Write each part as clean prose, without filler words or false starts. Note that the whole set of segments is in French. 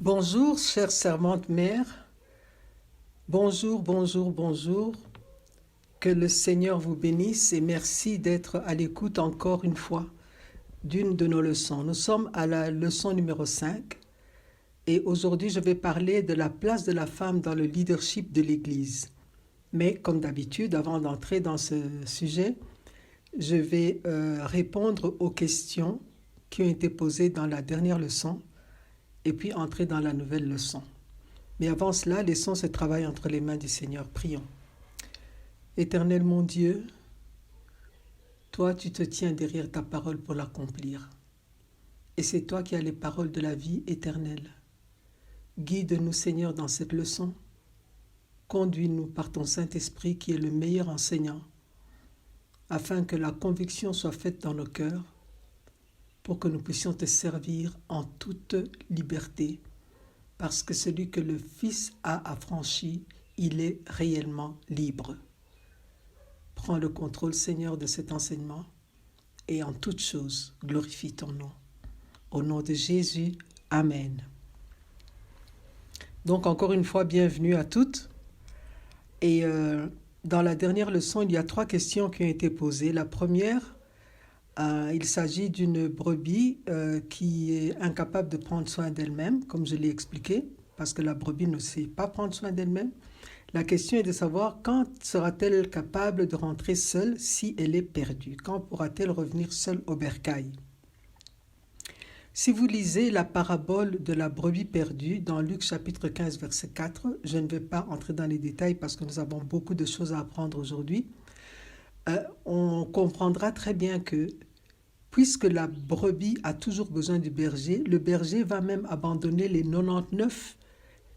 Bonjour, chère servante mère. Bonjour, bonjour, bonjour. Que le Seigneur vous bénisse et merci d'être à l'écoute encore une fois d'une de nos leçons. Nous sommes à la leçon numéro 5 et aujourd'hui je vais parler de la place de la femme dans le leadership de l'Église. Mais comme d'habitude, avant d'entrer dans ce sujet, je vais répondre aux questions qui ont été posées dans la dernière leçon et puis entrer dans la nouvelle leçon. Mais avant cela, laissons ce travail entre les mains du Seigneur. Prions. Éternel mon Dieu, toi tu te tiens derrière ta parole pour l'accomplir. Et c'est toi qui as les paroles de la vie éternelle. Guide-nous Seigneur dans cette leçon. Conduis-nous par ton Saint-Esprit qui est le meilleur enseignant, afin que la conviction soit faite dans nos cœurs, pour que nous puissions te servir en toute liberté, parce que celui que le Fils a affranchi, il est réellement libre. Prends le contrôle, Seigneur, de cet enseignement et en toutes choses, glorifie ton nom. Au nom de Jésus, Amen. Donc, encore une fois, bienvenue à toutes. Et dans la dernière leçon, il y a 3 questions qui ont été posées. La première, il s'agit d'une brebis qui est incapable de prendre soin d'elle-même, comme je l'ai expliqué, parce que la brebis ne sait pas prendre soin d'elle-même. La question est de savoir quand sera-t-elle capable de rentrer seule si elle est perdue? Quand pourra-t-elle revenir seule au bercail? Si vous lisez la parabole de la brebis perdue dans Luc chapitre 15 verset 4, je ne vais pas entrer dans les détails parce que nous avons beaucoup de choses à apprendre aujourd'hui, on comprendra très bien que puisque la brebis a toujours besoin du berger, le berger va même abandonner les 99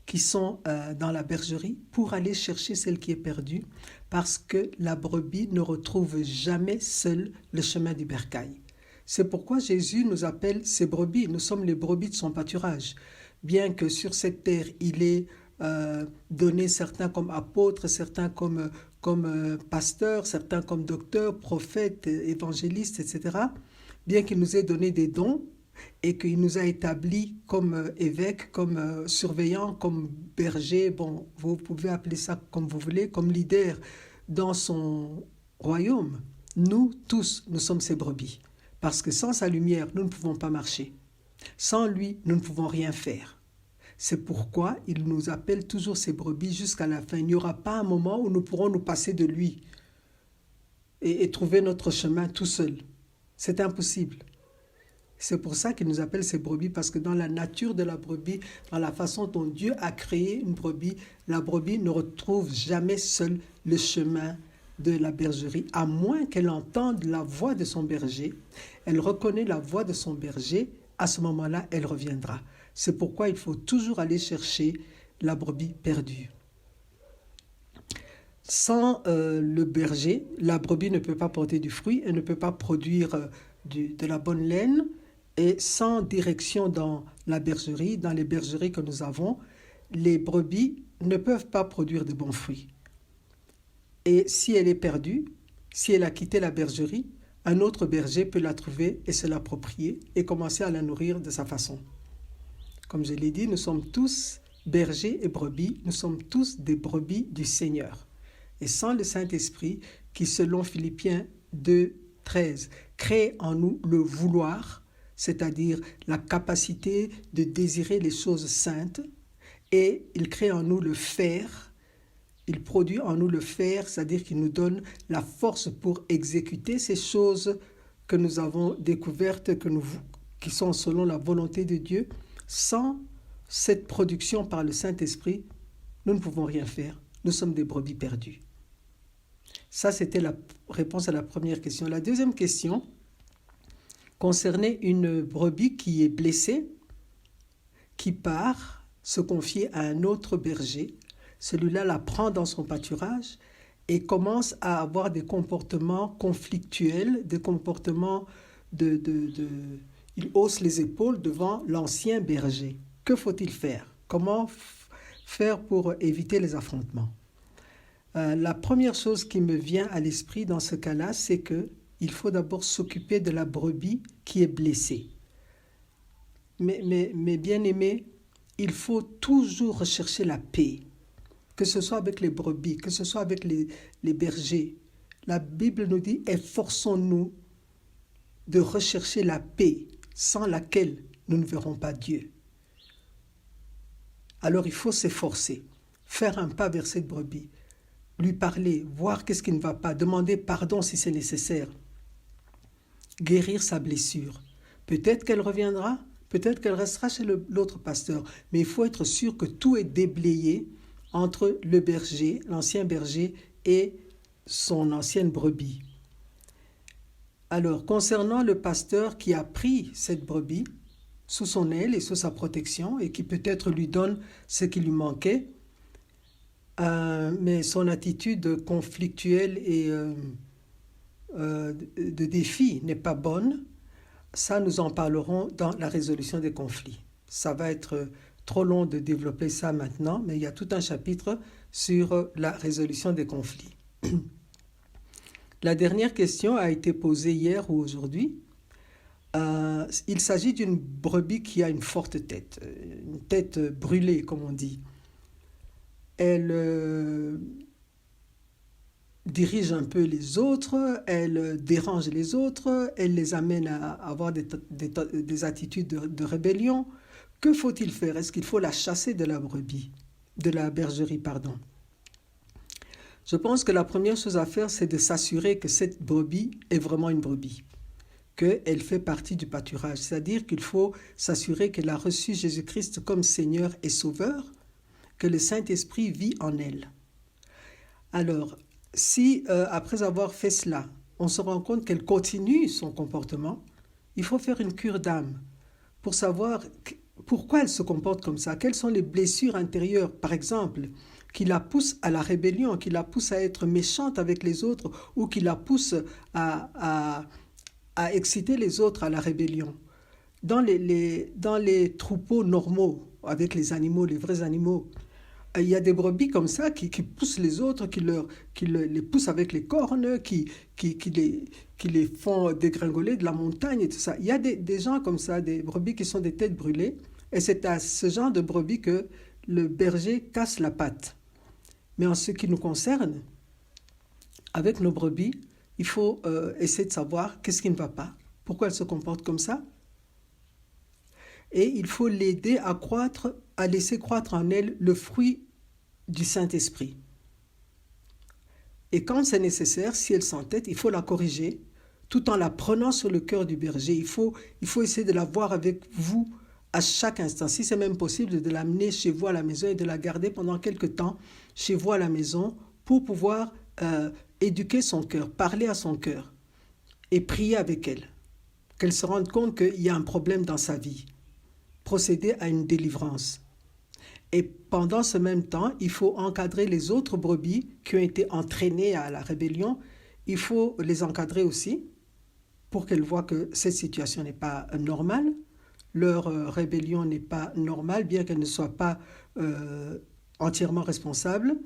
qui sont dans la bergerie pour aller chercher celle qui est perdue, parce que la brebis ne retrouve jamais seule le chemin du bercail. C'est pourquoi Jésus nous appelle ses brebis. Nous sommes les brebis de son pâturage. Bien que sur cette terre, il ait donné certains comme apôtres, certains comme pasteurs, certains comme docteurs, prophètes, évangélistes, etc., bien qu'il nous ait donné des dons et qu'il nous a établis comme évêques, comme surveillants, comme bergers, bon, vous pouvez appeler ça comme vous voulez, comme leaders dans son royaume, nous tous, nous sommes ses brebis. Parce que sans sa lumière, nous ne pouvons pas marcher. Sans lui, nous ne pouvons rien faire. C'est pourquoi il nous appelle toujours ses brebis jusqu'à la fin. Il n'y aura pas un moment où nous pourrons nous passer de lui et trouver notre chemin tout seul. C'est impossible. C'est pour ça qu'il nous appelle ses brebis, parce que dans la nature de la brebis, dans la façon dont Dieu a créé une brebis, la brebis ne retrouve jamais seule le chemin de la bergerie, à moins qu'elle entende la voix de son berger. Elle reconnaît la voix de son berger, à ce moment-là, elle reviendra. C'est pourquoi il faut toujours aller chercher la brebis perdue. Sans le berger, la brebis ne peut pas porter du fruit, elle ne peut pas produire de la bonne laine, et sans direction dans la bergerie, dans les bergeries que nous avons, les brebis ne peuvent pas produire de bons fruits. Et si elle est perdue, si elle a quitté la bergerie, un autre berger peut la trouver et se l'approprier et commencer à la nourrir de sa façon. Comme je l'ai dit, nous sommes tous bergers et brebis, nous sommes tous des brebis du Seigneur. Et sans le Saint-Esprit, qui selon Philippiens 2, 13, crée en nous le vouloir, c'est-à-dire la capacité de désirer les choses saintes, et il crée en nous le faire. Il produit en nous le faire, c'est-à-dire qu'il nous donne la force pour exécuter ces choses que nous avons découvertes, qui sont selon la volonté de Dieu. Sans cette production par le Saint-Esprit, nous ne pouvons rien faire. Nous sommes des brebis perdues. Ça, c'était la réponse à la première question. La deuxième question concernait une brebis qui est blessée, qui part se confier à un autre berger. Celui-là la prend dans son pâturage et commence à avoir des comportements conflictuels, des comportements il hausse les épaules devant l'ancien berger. Que faut-il faire? Comment faire pour éviter les affrontements? La première chose qui me vient à l'esprit dans ce cas-là, c'est qu'il faut d'abord s'occuper de la brebis qui est blessée. Mais bien aimé, il faut toujours rechercher la paix, que ce soit avec les brebis, que ce soit avec les bergers. La Bible nous dit, efforçons-nous de rechercher la paix, sans laquelle nous ne verrons pas Dieu. Alors il faut s'efforcer, faire un pas vers cette brebis, lui parler, voir qu'est-ce qui ne va pas, demander pardon si c'est nécessaire, guérir sa blessure. Peut-être qu'elle reviendra, peut-être qu'elle restera chez l'autre pasteur, mais il faut être sûr que tout est déblayé entre le berger, l'ancien berger, et son ancienne brebis. Alors, concernant le pasteur qui a pris cette brebis sous son aile et sous sa protection et qui peut-être lui donne ce qui lui manquait, mais son attitude conflictuelle et de défi n'est pas bonne, ça nous en parlerons dans la résolution des conflits. Ça va être trop long de développer ça maintenant, mais il y a tout un chapitre sur la résolution des conflits. La dernière question a été posée hier ou aujourd'hui. Il s'agit d'une brebis qui a une forte tête, une tête brûlée, comme on dit. Elle dirige un peu les autres, elle dérange les autres, elle les amène à avoir des attitudes de rébellion. Que faut-il faire? Est-ce qu'il faut la chasser de la bergerie, pardon? Je pense que la première chose à faire, c'est de s'assurer que cette brebis est vraiment une brebis, qu'elle fait partie du pâturage. C'est-à-dire qu'il faut s'assurer qu'elle a reçu Jésus-Christ comme Seigneur et Sauveur, que le Saint-Esprit vit en elle. Alors, si après avoir fait cela, on se rend compte qu'elle continue son comportement, il faut faire une cure d'âme pour savoir pourquoi elle se comporte comme ça, quelles sont les blessures intérieures, par exemple, qui la poussent à la rébellion, qui la poussent à être méchante avec les autres ou qui la poussent à exciter les autres à la rébellion. Dans les troupeaux normaux, avec les animaux, les vrais animaux, il y a des brebis comme ça qui poussent les autres, qui les poussent avec les cornes, qui les font dégringoler de la montagne et tout ça. Il y a des gens comme ça, des brebis qui sont des têtes brûlées, et c'est à ce genre de brebis que le berger casse la patte. Mais en ce qui nous concerne, avec nos brebis, il faut essayer de savoir qu'est-ce qui ne va pas, pourquoi elles se comportent comme ça. Et il faut l'aider à laisser croître en elle le fruit du Saint-Esprit. Et quand c'est nécessaire, si elle s'entête, il faut la corriger, tout en la prenant sur le cœur du berger. Il faut essayer de la voir avec vous à chaque instant. Si c'est même possible, de l'amener chez vous à la maison et de la garder pendant quelque temps chez vous à la maison pour pouvoir éduquer son cœur, parler à son cœur et prier avec elle. Qu'elle se rende compte qu'il y a un problème dans sa vie. Procéder à une délivrance. Et pendant ce même temps, il faut encadrer les autres brebis qui ont été entraînées à la rébellion. Il faut les encadrer aussi pour qu'elles voient que cette situation n'est pas normale. Leur rébellion n'est pas normale, bien qu'elle ne soit pas entièrement responsable.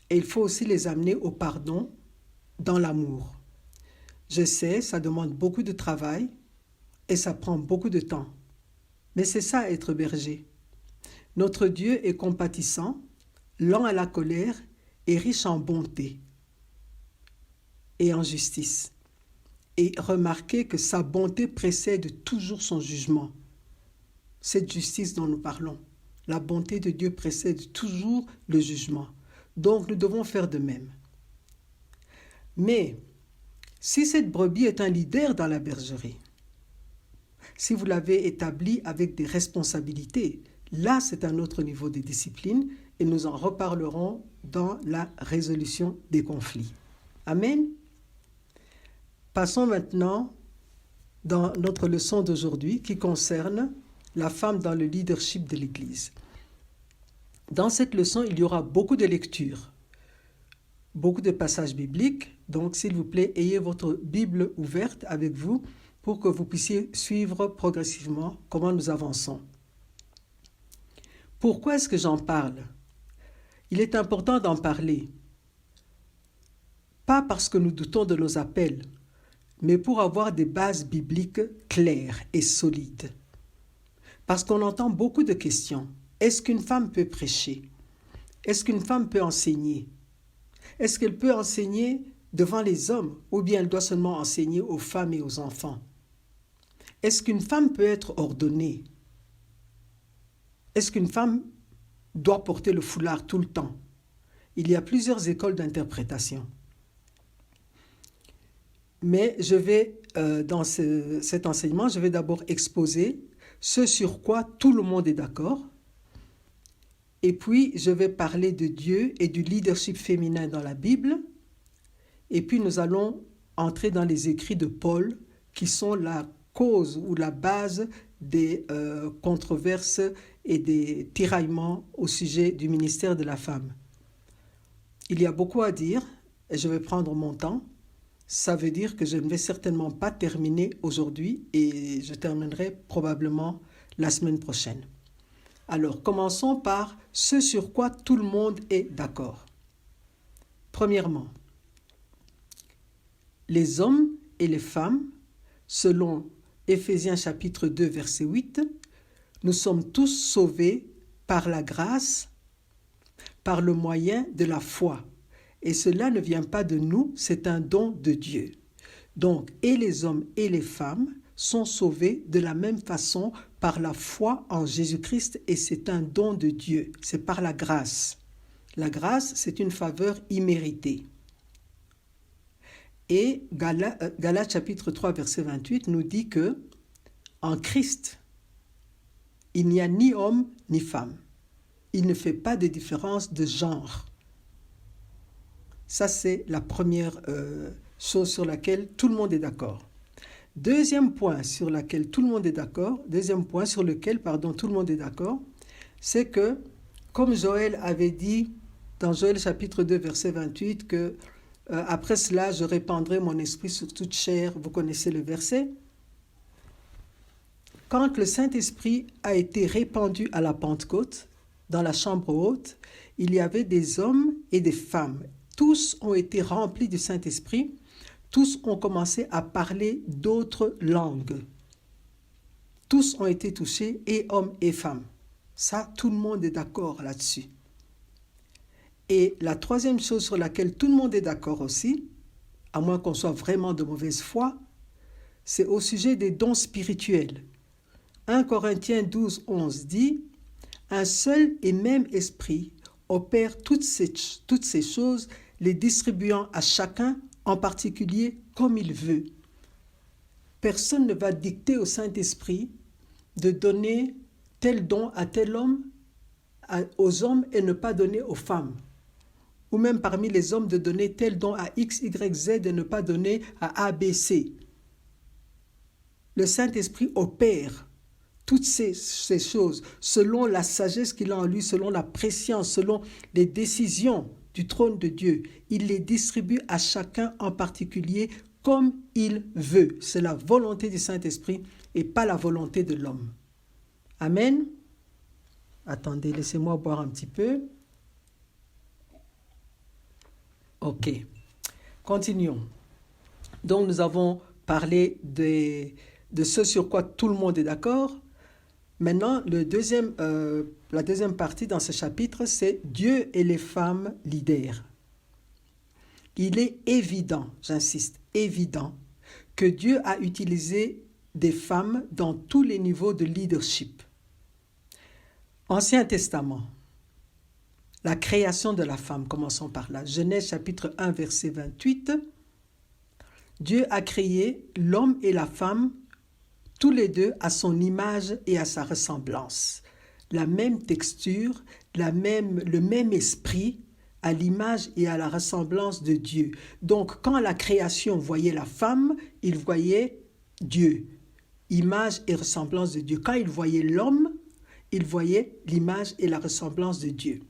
Et il faut aussi les amener au pardon dans l'amour. Je sais, ça demande beaucoup de travail et ça prend beaucoup de temps. Mais c'est ça être berger. Notre Dieu est compatissant, lent à la colère et riche en bonté et en justice. Et remarquez que sa bonté précède toujours son jugement. Cette justice dont nous parlons, la bonté de Dieu précède toujours le jugement. Donc nous devons faire de même. Mais si cette brebis est un leader dans la bergerie, si vous l'avez établi avec des responsabilités, là c'est un autre niveau de discipline et nous en reparlerons dans la résolution des conflits. Amen. Passons maintenant dans notre leçon d'aujourd'hui qui concerne la femme dans le leadership de l'Église. Dans cette leçon, il y aura beaucoup de lectures, beaucoup de passages bibliques. Donc, s'il vous plaît, ayez votre Bible ouverte avec vous pour que vous puissiez suivre progressivement comment nous avançons. Pourquoi est-ce que j'en parle? Il est important d'en parler. Pas parce que nous doutons de nos appels, mais pour avoir des bases bibliques claires et solides. Parce qu'on entend beaucoup de questions. Est-ce qu'une femme peut prêcher? Est-ce qu'une femme peut enseigner? Est-ce qu'elle peut enseigner devant les hommes ou bien elle doit seulement enseigner aux femmes et aux enfants? Est-ce qu'une femme peut être ordonnée? Est-ce qu'une femme doit porter le foulard tout le temps? Il y a plusieurs écoles d'interprétation. Mais je vais, dans cet enseignement, je vais d'abord exposer ce sur quoi tout le monde est d'accord. Et puis, je vais parler de Dieu et du leadership féminin dans la Bible. Et puis, nous allons entrer dans les écrits de Paul, qui sont la cause ou la base des controverses et des tiraillements au sujet du ministère de la femme. Il y a beaucoup à dire et je vais prendre mon temps. Ça veut dire que je ne vais certainement pas terminer aujourd'hui et je terminerai probablement la semaine prochaine. Alors, commençons par ce sur quoi tout le monde est d'accord. Premièrement, les hommes et les femmes, selon Éphésiens chapitre 2, verset 8, nous sommes tous sauvés par la grâce, par le moyen de la foi. Et cela ne vient pas de nous, c'est un don de Dieu. Donc, et les hommes et les femmes sont sauvés de la même façon par la foi en Jésus-Christ et c'est un don de Dieu, c'est par la grâce. La grâce, c'est une faveur imméritée. Et Galates chapitre 3, verset 28 nous dit que en Christ, il n'y a ni homme ni femme. Il ne fait pas de différence de genre. Ça, c'est la première chose sur laquelle tout le monde est d'accord. Deuxième point sur lequel tout le monde est d'accord, c'est que, comme Joël avait dit dans Joël chapitre 2, verset 28, que après cela, je répandrai mon esprit sur toute chair. Vous connaissez le verset. Quand le Saint-Esprit a été répandu à la Pentecôte, dans la chambre haute, il y avait des hommes et des femmes. Tous ont été remplis du Saint-Esprit. Tous ont commencé à parler d'autres langues. Tous ont été touchés, et hommes et femmes. Ça, tout le monde est d'accord là-dessus. Et la troisième chose sur laquelle tout le monde est d'accord aussi, à moins qu'on soit vraiment de mauvaise foi, c'est au sujet des dons spirituels. 1 Corinthiens 12, 11 dit « Un seul et même esprit opère toutes ces choses, les distribuant à chacun en particulier comme il veut. » Personne ne va dicter au Saint-Esprit de donner tel don à tel homme, aux hommes et ne pas donner aux femmes. Ou même parmi les hommes de donner tel don à X, Y, Z et ne pas donner à A, B, C. Le Saint-Esprit opère toutes ces choses selon la sagesse qu'il a en lui, selon la prescience, selon les décisions du trône de Dieu. Il les distribue à chacun en particulier comme il veut. C'est la volonté du Saint-Esprit et pas la volonté de l'homme. Amen. Attendez, laissez-moi boire un petit peu. Ok. Continuons. Donc nous avons parlé de ce sur quoi tout le monde est d'accord. Maintenant, la deuxième partie dans ce chapitre, c'est Dieu et les femmes leaders. Il est évident, j'insiste, évident, que Dieu a utilisé des femmes dans tous les niveaux de leadership. Ancien Testament, la création de la femme, commençons par là. Genèse chapitre 1, verset 28. Dieu a créé l'homme et la femme tous les deux à son image et à sa ressemblance. La même texture, le même esprit, à l'image et à la ressemblance de Dieu. Donc, quand la création voyait la femme, il voyait Dieu, image et ressemblance de Dieu. Quand il voyait l'homme, il voyait l'image et la ressemblance de Dieu.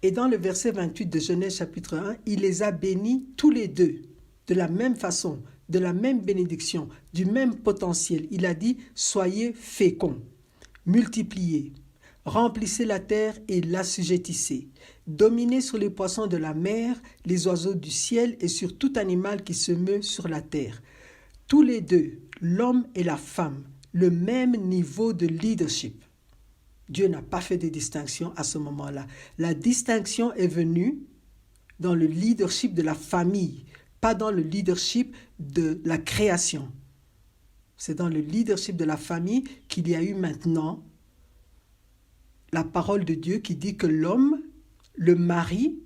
Et dans le verset 28 de Genèse chapitre 1, il les a bénis tous les deux, de la même façon, de la même bénédiction, du même potentiel. Il a dit « Soyez féconds, multipliez, remplissez la terre et l'assujettissez, dominez sur les poissons de la mer, les oiseaux du ciel et sur tout animal qui se meut sur la terre. » Tous les deux, l'homme et la femme, le même niveau de leadership. Dieu n'a pas fait de distinction à ce moment-là. La distinction est venue dans le leadership de la famille, pas dans le leadership de la création. C'est dans le leadership de la famille qu'il y a eu maintenant la parole de Dieu qui dit que l'homme, le mari,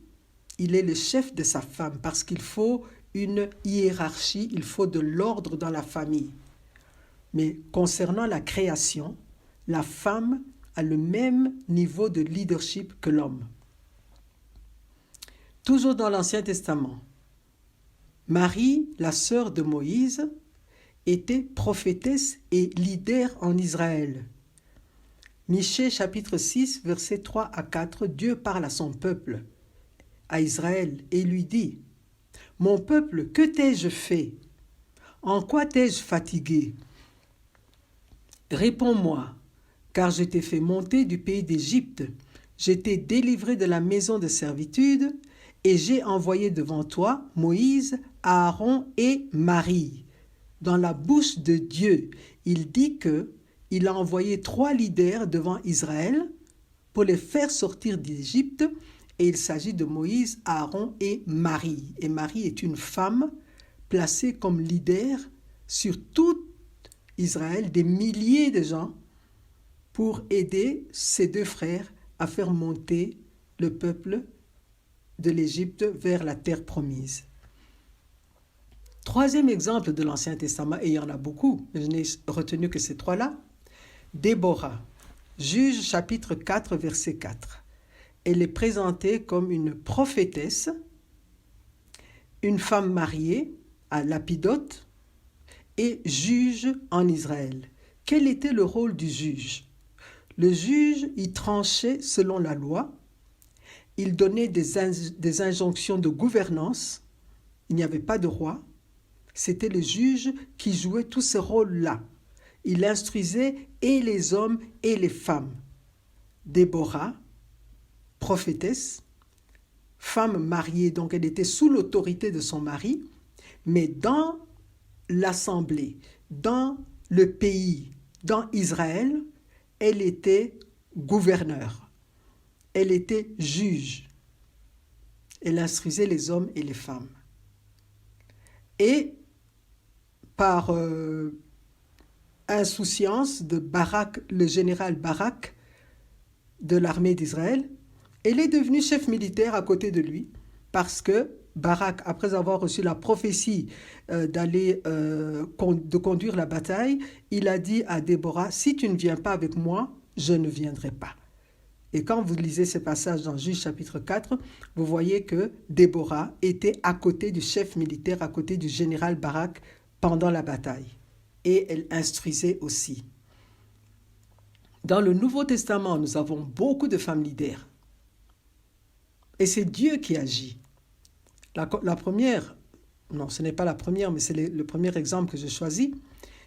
il est le chef de sa femme parce qu'il faut une hiérarchie, il faut de l'ordre dans la famille. Mais concernant la création, la femme a le même niveau de leadership que l'homme. Toujours dans l'Ancien Testament, Marie, la sœur de Moïse, était prophétesse et leader en Israël. Michée chapitre 6, versets 3 à 4, Dieu parle à son peuple, à Israël, et lui dit « Mon peuple, que t'ai-je fait? En quoi t'ai-je fatigué? Réponds-moi, car je t'ai fait monter du pays d'Égypte, je t'ai délivré de la maison de servitude, et j'ai envoyé devant toi Moïse, Aaron et Marie. » Dans la bouche de Dieu, il dit qu'il a envoyé 3 leaders devant Israël pour les faire sortir d'Égypte, et il s'agit de Moïse, Aaron et Marie. Et Marie est une femme placée comme leader sur tout Israël, des milliers de gens, pour aider ses 2 frères à faire monter le peuple de l'Égypte vers la terre promise. 3e exemple de l'Ancien Testament, et il y en a beaucoup, mais je n'ai retenu que ces 3-là. Déborah, Juge chapitre 4, verset 4. Elle est présentée comme une prophétesse, une femme mariée à Lapidote et juge en Israël. Quel était le rôle du juge? Le juge y tranchait selon la loi, il donnait des injonctions de gouvernance, il n'y avait pas de roi, c'était le juge qui jouait tous ces rôles-là. Il instruisait et les hommes et les femmes. Déborah, prophétesse, femme mariée, donc elle était sous l'autorité de son mari, mais dans l'assemblée, dans le pays, dans Israël, elle était gouverneure, elle était juge. Elle instruisait les hommes et les femmes. Et par insouciance de Barak, le général Barak de l'armée d'Israël, elle est devenue chef militaire à côté de lui parce que Barak, après avoir reçu la prophétie de conduire la bataille, il a dit à Déborah, si tu ne viens pas avec moi, je ne viendrai pas. Et quand vous lisez ce passage dans Juge chapitre 4, vous voyez que Déborah était à côté du chef militaire, à côté du général Barak pendant la bataille. Et elle instruisait aussi. Dans le Nouveau Testament, nous avons beaucoup de femmes leaders. Et c'est Dieu qui agit. La première, non, ce n'est pas la première, mais c'est le premier exemple que j'ai choisi,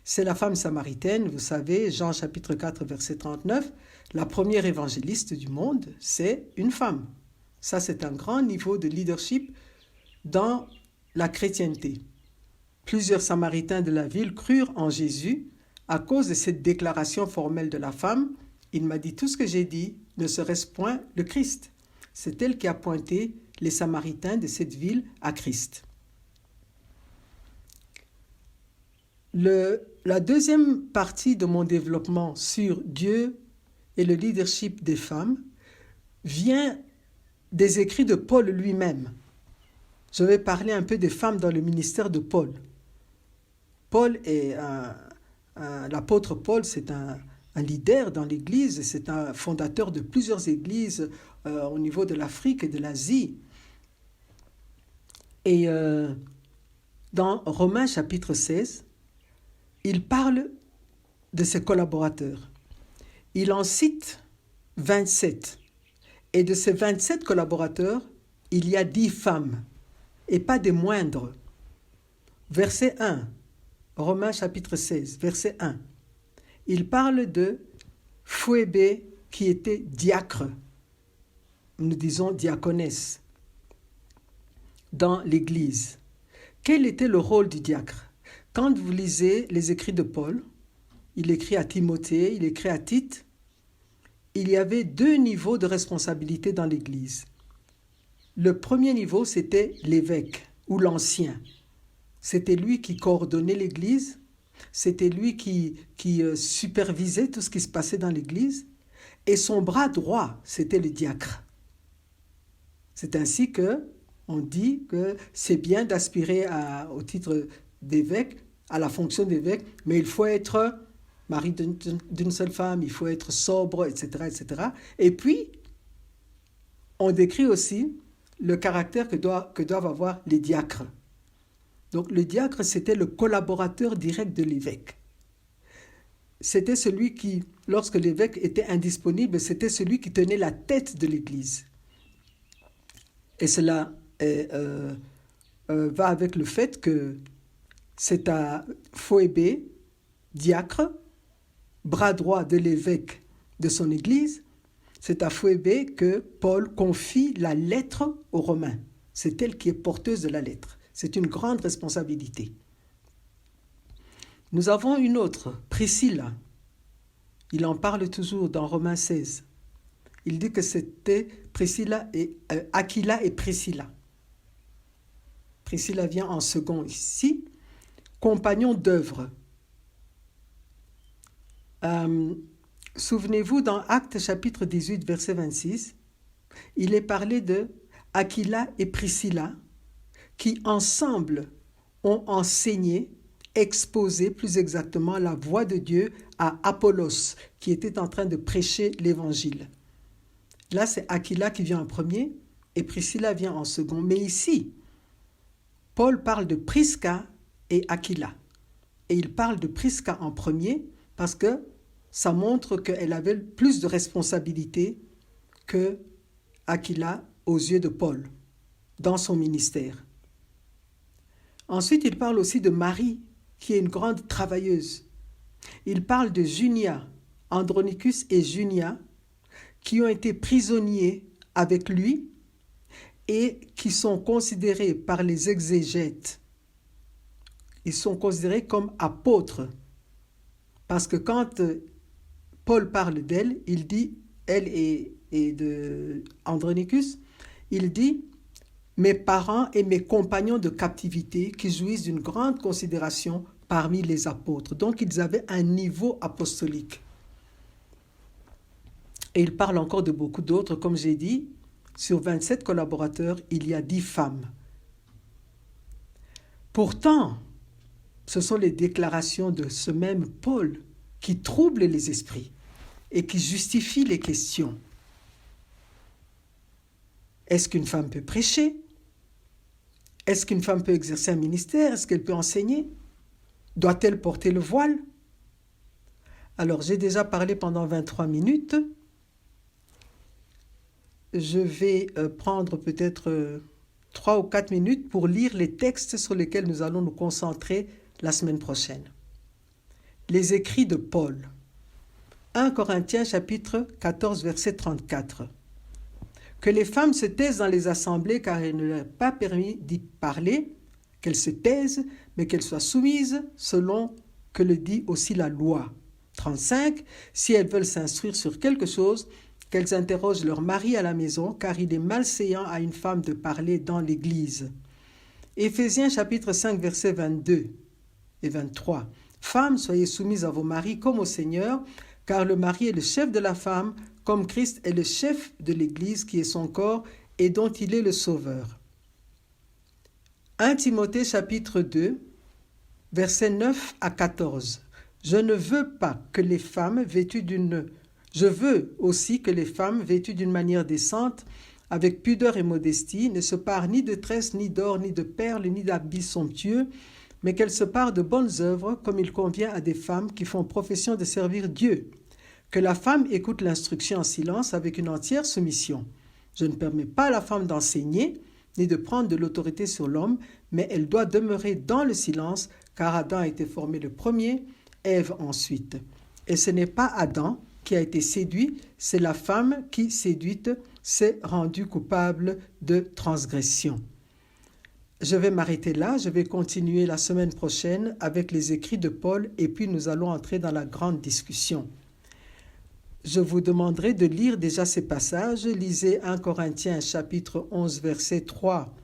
c'est la femme samaritaine. Vous savez, Jean chapitre 4, verset 39, la première évangéliste du monde, c'est une femme. Ça, c'est un grand niveau de leadership dans la chrétienté. Plusieurs Samaritains de la ville crurent en Jésus à cause de cette déclaration formelle de la femme. Il m'a dit, tout ce que j'ai dit, ne serait-ce point le Christ. C'est elle qui a pointé les Samaritains de cette ville à Christ. La deuxième partie de mon développement sur Dieu et le leadership des femmes vient des écrits de Paul lui-même. Je vais parler un peu des femmes dans le ministère de Paul. Paul est l'apôtre Paul, c'est un leader dans l'Église, c'est un fondateur de plusieurs églises au niveau de l'Afrique et de l'Asie. Et dans Romains chapitre 16, il parle de ses collaborateurs. Il en cite 27. Et de ces 27 collaborateurs, il y a 10 femmes, et pas des moindres. Verset 1, Romains chapitre 16, verset 1. Il parle de Phoébé qui était diacre, nous disons diaconesse, dans l'Église. Quel était le rôle du diacre? Quand vous lisez les écrits de Paul, il écrit à Timothée, il écrit à Tite, il y avait deux niveaux de responsabilité dans l'Église. Le premier niveau, c'était l'évêque ou l'ancien. C'était lui qui coordonnait l'Église, c'était lui qui supervisait tout ce qui se passait dans l'Église, et son bras droit, c'était le diacre. C'est ainsi que on dit que c'est bien d'aspirer au titre d'évêque, à la fonction d'évêque, mais il faut être mari d'une seule femme, il faut être sobre, etc., etc. Et puis, on décrit aussi le caractère que doivent avoir les diacres. Donc, le diacre, c'était le collaborateur direct de l'évêque. C'était celui qui, lorsque l'évêque était indisponible, c'était celui qui tenait la tête de l'Église. Et cela va avec le fait que c'est à Phoébé, diacre, bras droit de l'évêque de son Église, c'est à Phoébé que Paul confie la lettre aux Romains. C'est elle qui est porteuse de la lettre. C'est une grande responsabilité. Nous avons une autre, Priscilla. Il en parle toujours dans Romains 16. Il dit que c'était Aquila et Priscilla. Priscilla vient en second ici. Compagnon d'œuvre. Souvenez-vous, dans Actes chapitre 18, verset 26, il est parlé de Aquila et Priscilla qui ensemble ont enseigné, exposé plus exactement la voix de Dieu à Apollos, qui était en train de prêcher l'évangile. Là, c'est Aquila qui vient en premier et Priscilla vient en second. Mais ici, Paul parle de Prisca et Aquila. Et il parle de Prisca en premier parce que ça montre qu'elle avait plus de responsabilités que Aquila aux yeux de Paul dans son ministère. Ensuite, il parle aussi de Marie, qui est une grande travailleuse. Il parle de Junia, Andronicus et Junia, qui ont été prisonniers avec lui et qui sont considérés par les exégètes. Ils sont considérés comme apôtres. Parce que quand Paul parle d'elle, il dit, elle et de Andronicus, il dit « Mes parents et mes compagnons de captivité qui jouissent d'une grande considération parmi les apôtres. » Donc, ils avaient un niveau apostolique. Et il parle encore de beaucoup d'autres. Comme j'ai dit, sur 27 collaborateurs, il y a 10 femmes. Pourtant, ce sont les déclarations de ce même Paul qui troublent les esprits et qui justifient les questions. Est-ce qu'une femme peut prêcher? Est-ce qu'une femme peut exercer un ministère? Est-ce qu'elle peut enseigner? Doit-elle porter le voile? Alors, j'ai déjà parlé pendant 23 minutes. Je vais prendre peut-être 3 ou 4 minutes pour lire les textes sur lesquels nous allons nous concentrer la semaine prochaine. Les écrits de Paul. 1 Corinthiens chapitre 14, verset 34. Que les femmes se taisent dans les assemblées car il ne leur est pas permis d'y parler, qu'elles se taisent, mais qu'elles soient soumises selon que le dit aussi la loi. 35. Si elles veulent s'instruire sur quelque chose, qu'elles interrogent leur mari à la maison, car il est malséant à une femme de parler dans l'Église. Éphésiens chapitre 5, versets 22 et 23. Femmes, soyez soumises à vos maris comme au Seigneur, car le mari est le chef de la femme, comme Christ est le chef de l'Église qui est son corps et dont il est le sauveur. 1 Timothée chapitre 2, versets 9 à 14. Je veux aussi que les femmes vêtues d'une manière décente, avec pudeur et modestie, ne se parent ni de tresses, ni d'or, ni de perles, ni d'habits somptueux, mais qu'elles se parent de bonnes œuvres, comme il convient à des femmes qui font profession de servir Dieu. Que la femme écoute l'instruction en silence avec une entière soumission. Je ne permets pas à la femme d'enseigner, ni de prendre de l'autorité sur l'homme, mais elle doit demeurer dans le silence, car Adam a été formé le premier, Ève ensuite. Et ce n'est pas Adam qui a été séduit, c'est la femme qui, séduite, s'est rendue coupable de transgression. Je vais m'arrêter là, je vais continuer la semaine prochaine avec les écrits de Paul et puis nous allons entrer dans la grande discussion. je vous demanderai de lire déjà ces passages. Lisez 1 Corinthiens chapitre 11 versets 3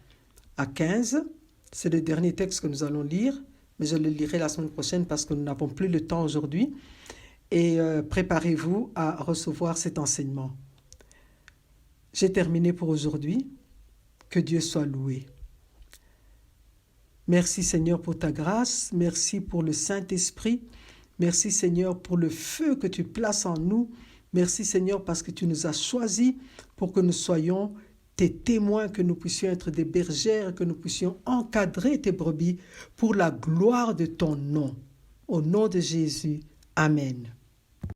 à 15. C'est le dernier texte que nous allons lire, mais je le lirai la semaine prochaine parce que nous n'avons plus le temps aujourd'hui. Et préparez-vous à recevoir cet enseignement. J'ai terminé pour aujourd'hui. Que Dieu soit loué. Merci Seigneur pour ta grâce. Merci pour le Saint-Esprit. Merci Seigneur pour le feu que tu places en nous. Merci Seigneur parce que tu nous as choisis pour que nous soyons tes témoins, que nous puissions être des bergères, que nous puissions encadrer tes brebis pour la gloire de ton nom. Au nom de Jésus. Amen.